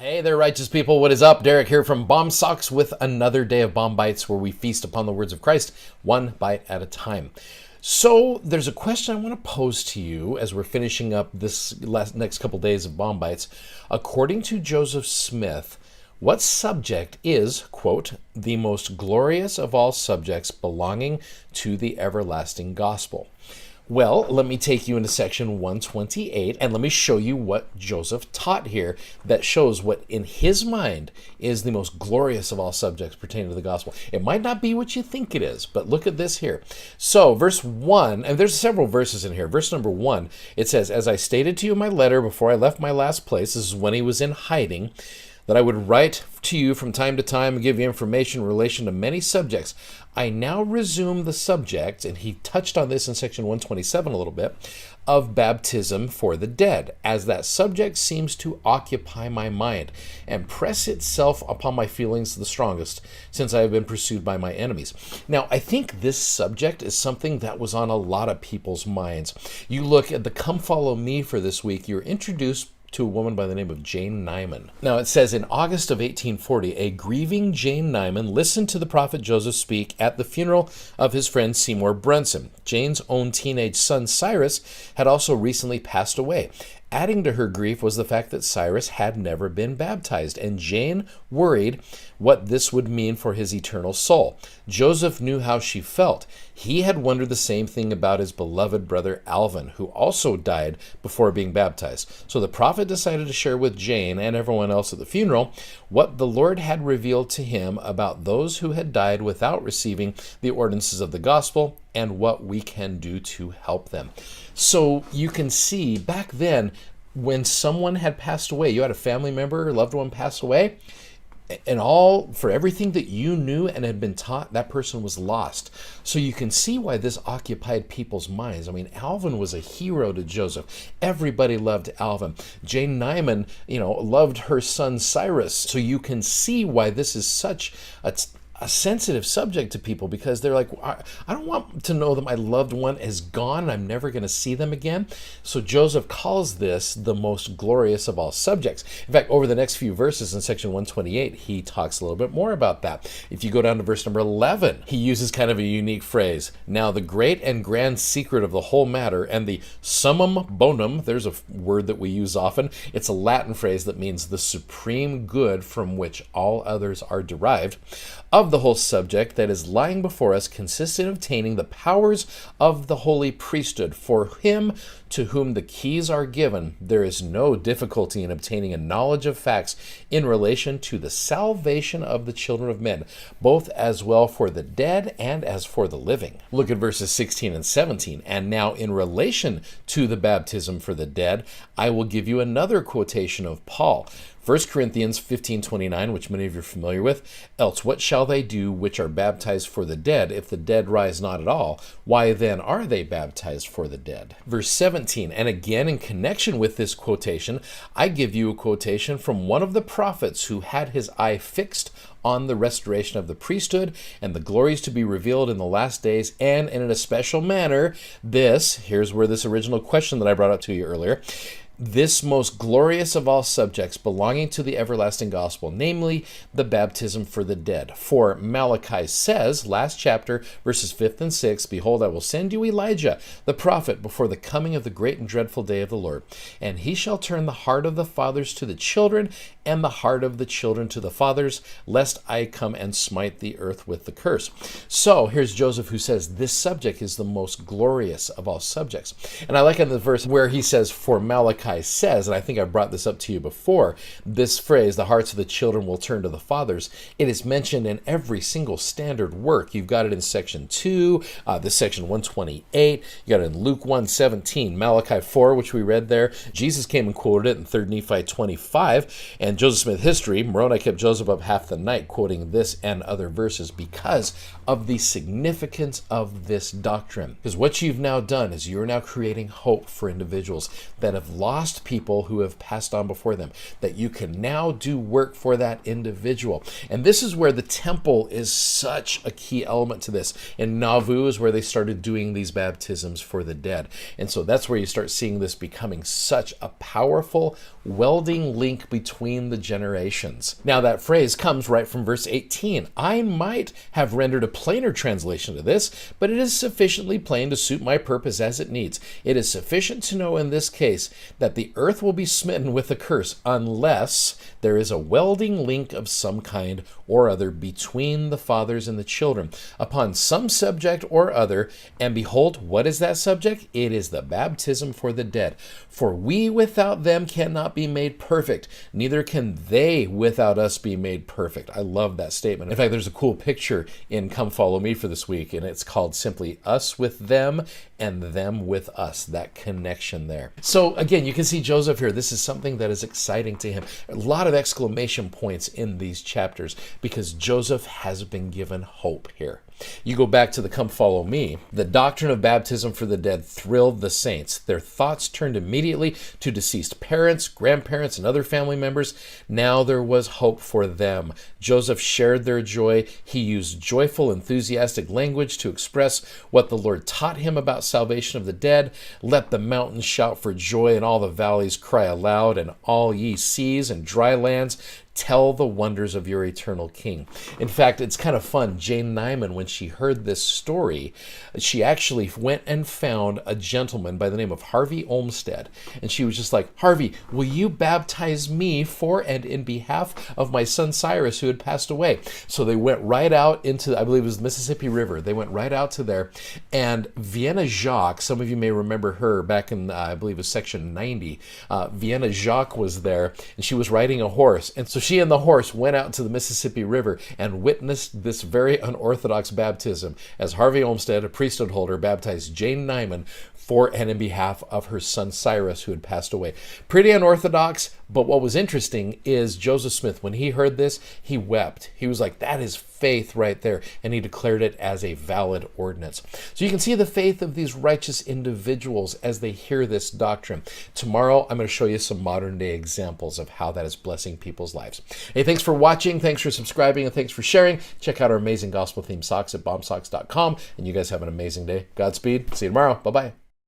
Hey there, righteous people. What is up? Derek here from Bomb Socks with another day of Bomb Bites where we feast upon the words of Christ, one bite at a time. So there's a question I want to pose to you as we're finishing up this next couple days of Bomb Bites. According to Joseph Smith, what subject is, quote, the most glorious of all subjects belonging to the everlasting gospel? Well, let me take you into section 128 and let me show you what Joseph taught here that shows what in his mind is the most glorious of all subjects pertaining to the gospel. It might not be what you think it is, but look at this here. So verse 1, and there's several verses in here. Verse number 1, it says, "As I stated to you in my letter before I left my last place," this is when he was in hiding, "that I would write to you from time to time and give you information in relation to many subjects. I now resume the subject," and he touched on this in section 127 a little bit, "of baptism for the dead, as that subject seems to occupy my mind and press itself upon my feelings the strongest, since I have been pursued by my enemies." Now, I think this subject is something that was on a lot of people's minds. You look at the Come Follow Me for this week, you're introduced to a woman by the name of Jane Nyman. Now it says, in August of 1840, a grieving Jane Nyman listened to the prophet Joseph speak at the funeral of his friend Seymour Brunson. Jane's own teenage son Cyrus had also recently passed away. Adding to her grief was the fact that Cyrus had never been baptized, and Jane worried what this would mean for his eternal soul. Joseph knew how she felt. He had wondered the same thing about his beloved brother Alvin, who also died before being baptized. So the prophet decided to share with Jane and everyone else at the funeral what the Lord had revealed to him about those who had died without receiving the ordinances of the gospel and what we can do to help them. So you can see back then when someone had passed away, you had a family member or loved one pass away, and all for everything that you knew and had been taught, that person was lost. So you can see why this occupied people's minds. I mean, Alvin was a hero to Joseph. Everybody loved Alvin. Jane Nyman, loved her son Cyrus. So you can see why this is such a sensitive subject to people, because they're like, I don't want to know that my loved one is gone and I'm never going to see them again. So Joseph calls this the most glorious of all subjects. In fact, over the next few verses in section 128, he talks a little bit more about that. If you go down to verse number 11, he uses kind of a unique phrase. "Now the great and grand secret of the whole matter and the summum bonum," there's a word that we use often. It's a Latin phrase that means the supreme good from which all others are derived, of the whole subject that is lying before us consists in obtaining the powers of the holy priesthood. For him to whom the keys are given, there is no difficulty in obtaining a knowledge of facts in relation to the salvation of the children of men, both as well for the dead and as for the living. Look at verses 16 and 17. "And now in relation to the baptism for the dead, I will give you another quotation of Paul. 1 Corinthians 15:29, which many of you are familiar with, "Else what shall they do which are baptized for the dead, if the dead rise not at all? Why then are they baptized for the dead?" Verse 17, and again in connection with this quotation, I give you a quotation from one of the prophets who had his eye fixed on the restoration of the priesthood and the glories to be revealed in the last days, and in a special manner, here's where this original question that I brought up to you earlier, "this most glorious of all subjects belonging to the everlasting gospel, namely the baptism for the dead. For Malachi says, last chapter, verses 5 and 6, 'Behold, I will send you Elijah, the prophet, before the coming of the great and dreadful day of the Lord. And he shall turn the heart of the fathers to the children, and the heart of the children to the fathers, lest I come and smite the earth with the curse.'" So here's Joseph who says this subject is the most glorious of all subjects. And I like in the verse where he says, "For Malachi says," and I think I brought this up to you before, this phrase, "the hearts of the children will turn to the fathers," it is mentioned in every single standard work. You've got it in section 2, this section 128, you got it in Luke 1:17, Malachi 4, which we read there. Jesus came and quoted it in 3 Nephi 25, and Joseph Smith History, Moroni kept Joseph up half the night quoting this and other verses because of the significance of this doctrine. Because what you've now done is you're now creating hope for individuals that have lost lost people who have passed on before them, that you can now do work for that individual. And this is where the temple is such a key element to this. In Nauvoo is where they started doing these baptisms for the dead. And so that's where you start seeing this becoming such a powerful welding link between the generations. Now that phrase comes right from verse 18. I might have rendered a plainer translation to this, but it is sufficiently plain to suit my purpose as it needs. It is sufficient to know in this case that the earth will be smitten with a curse unless there is a welding link of some kind or other between the fathers and the children upon some subject or other. And behold, what is that subject? It is the baptism for the dead. For we without them cannot be made perfect, neither can they without us be made perfect. I love that statement. In fact, there's a cool picture in Come Follow Me for this week, and it's called simply Us with Them and Them with Us, that connection there. So again, you can see Joseph here. This is something that is exciting to him. A lot of exclamation points in these chapters because Joseph has been given hope here. You go back to the Come Follow Me. The doctrine of baptism for the dead thrilled the saints. Their thoughts turned immediately to deceased parents, grandparents, and other family members. Now there was hope for them. Joseph shared their joy. He used joyful, enthusiastic language to express what the Lord taught him about salvation of the dead. Let the mountains shout for joy and all the valleys cry aloud, and all ye seas and dry lands tell the wonders of your eternal King. In fact, it's kind of fun. Jane Nyman, when she heard this story, she actually went and found a gentleman by the name of Harvey Olmsted. And she was just like, Harvey, will you baptize me for and in behalf of my son Cyrus who had passed away? So they went right out into, I believe it was the Mississippi River. They went right out to there. And Vienna Jacques, some of you may remember her back in, I believe it was section 90. Vienna Jacques was there, and she was riding a horse. And so she and the horse went out to the Mississippi River and witnessed this very unorthodox baptism as Harvey Olmsted, a priesthood holder, baptized Jane Nyman for and in behalf of her son Cyrus who had passed away. Pretty unorthodox, but what was interesting is Joseph Smith, when he heard this, he wept. He was like, that is faith right there, and he declared it as a valid ordinance. So you can see the faith of these righteous individuals as they hear this doctrine. Tomorrow, I'm going to show you some modern day examples of how that is blessing people's lives. Hey, thanks for watching, thanks for subscribing, and thanks for sharing. Check out our amazing gospel themed socks at bombsocks.com, and you guys have an amazing day. Godspeed. See you tomorrow. Bye-bye.